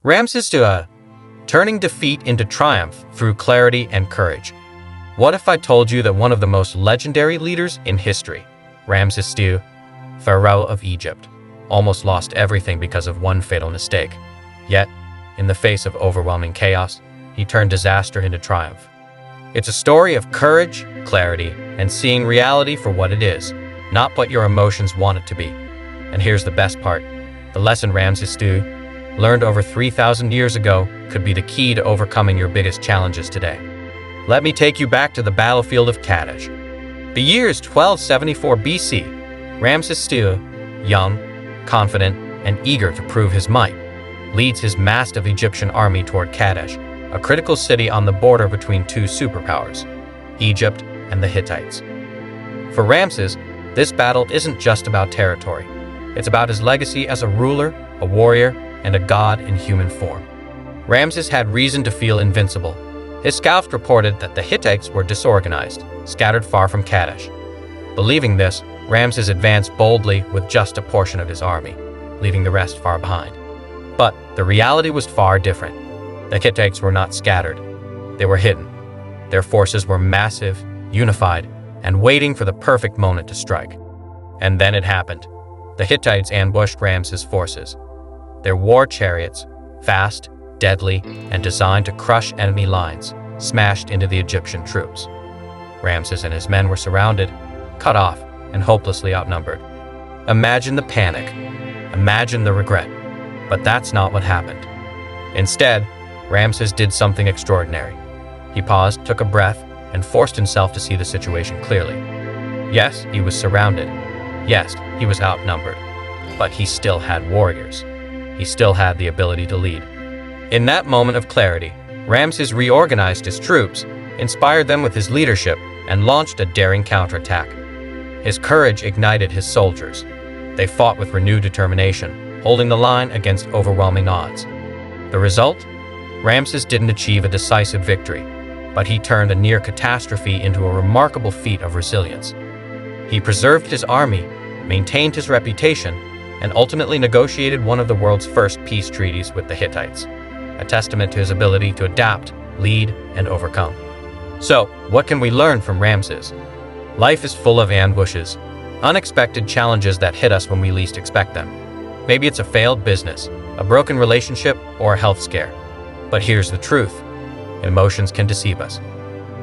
Ramses II, turning defeat into triumph through clarity and courage. What if I told you that one of the most legendary leaders in history, Ramses II, Pharaoh of Egypt, almost lost everything because of one fatal mistake. Yet, in the face of overwhelming chaos, he turned disaster into triumph. It's a story of courage, clarity, and seeing reality for what it is, not what your emotions want it to be. And here's the best part. The lesson Ramses II learned over 3,000 years ago could be the key to overcoming your biggest challenges today. Let me take you back to the battlefield of Kadesh. The year is 1274 BC. Ramses II, young, confident, and eager to prove his might, leads his massive Egyptian army toward Kadesh, a critical city on the border between two superpowers, Egypt and the Hittites. For Ramses, this battle isn't just about territory. It's about his legacy as a ruler, a warrior, and a god in human form. Ramses had reason to feel invincible. His scouts reported that the Hittites were disorganized, scattered far from Kadesh. Believing this, Ramses advanced boldly with just a portion of his army, leaving the rest far behind. But the reality was far different. The Hittites were not scattered. They were hidden. Their forces were massive, unified, and waiting for the perfect moment to strike. And then it happened. The Hittites ambushed Ramses' forces. Their war chariots, fast, deadly, and designed to crush enemy lines, smashed into the Egyptian troops. Ramses and his men were surrounded, cut off, and hopelessly outnumbered. Imagine the panic. Imagine the regret. But that's not what happened. Instead, Ramses did something extraordinary. He paused, took a breath, and forced himself to see the situation clearly. Yes, he was surrounded. Yes, he was outnumbered. But he still had warriors. He still had the ability to lead. In that moment of clarity, Ramses reorganized his troops, inspired them with his leadership, and launched a daring counterattack. His courage ignited his soldiers. They fought with renewed determination, holding the line against overwhelming odds. The result? Ramses didn't achieve a decisive victory, but he turned a near catastrophe into a remarkable feat of resilience. He preserved his army, maintained his reputation, and ultimately negotiated one of the world's first peace treaties with the Hittites, a testament to his ability to adapt, lead, and overcome. So, what can we learn from Ramses? Life is full of ambushes, unexpected challenges that hit us when we least expect them. Maybe it's a failed business, a broken relationship, or a health scare. But here's the truth. Emotions can deceive us.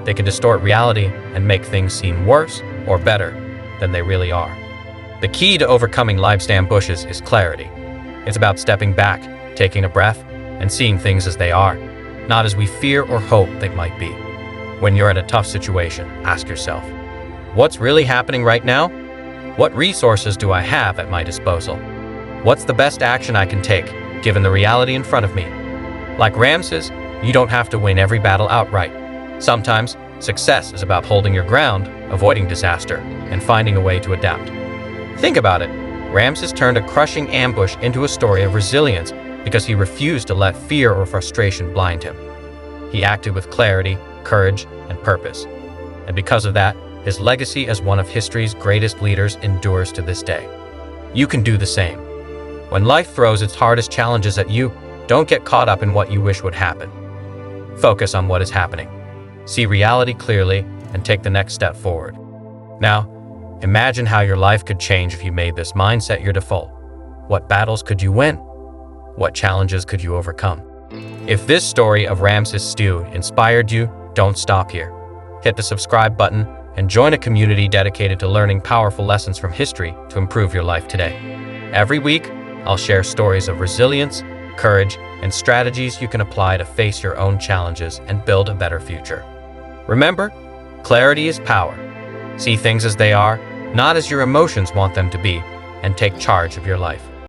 They can distort reality and make things seem worse or better than they really are. The key to overcoming life's ambushes is clarity. It's about stepping back, taking a breath, and seeing things as they are, not as we fear or hope they might be. When you're in a tough situation, ask yourself, what's really happening right now? What resources do I have at my disposal? What's the best action I can take, given the reality in front of me? Like Ramses, you don't have to win every battle outright. Sometimes, success is about holding your ground, avoiding disaster, and finding a way to adapt. Think about it. Ramses turned a crushing ambush into a story of resilience because he refused to let fear or frustration blind him. He acted with clarity, courage, and purpose. And because of that, his legacy as one of history's greatest leaders endures to this day. You can do the same. When life throws its hardest challenges at you, don't get caught up in what you wish would happen. Focus on what is happening. See reality clearly and take the next step forward. Now, imagine how your life could change if you made this mindset your default. What battles could you win? What challenges could you overcome? If this story of Ramses II inspired you, don't stop here. Hit the subscribe button and join a community dedicated to learning powerful lessons from history to improve your life today. Every week, I'll share stories of resilience, courage, and strategies you can apply to face your own challenges and build a better future. Remember, clarity is power. See things as they are, not as your emotions want them to be, and take charge of your life.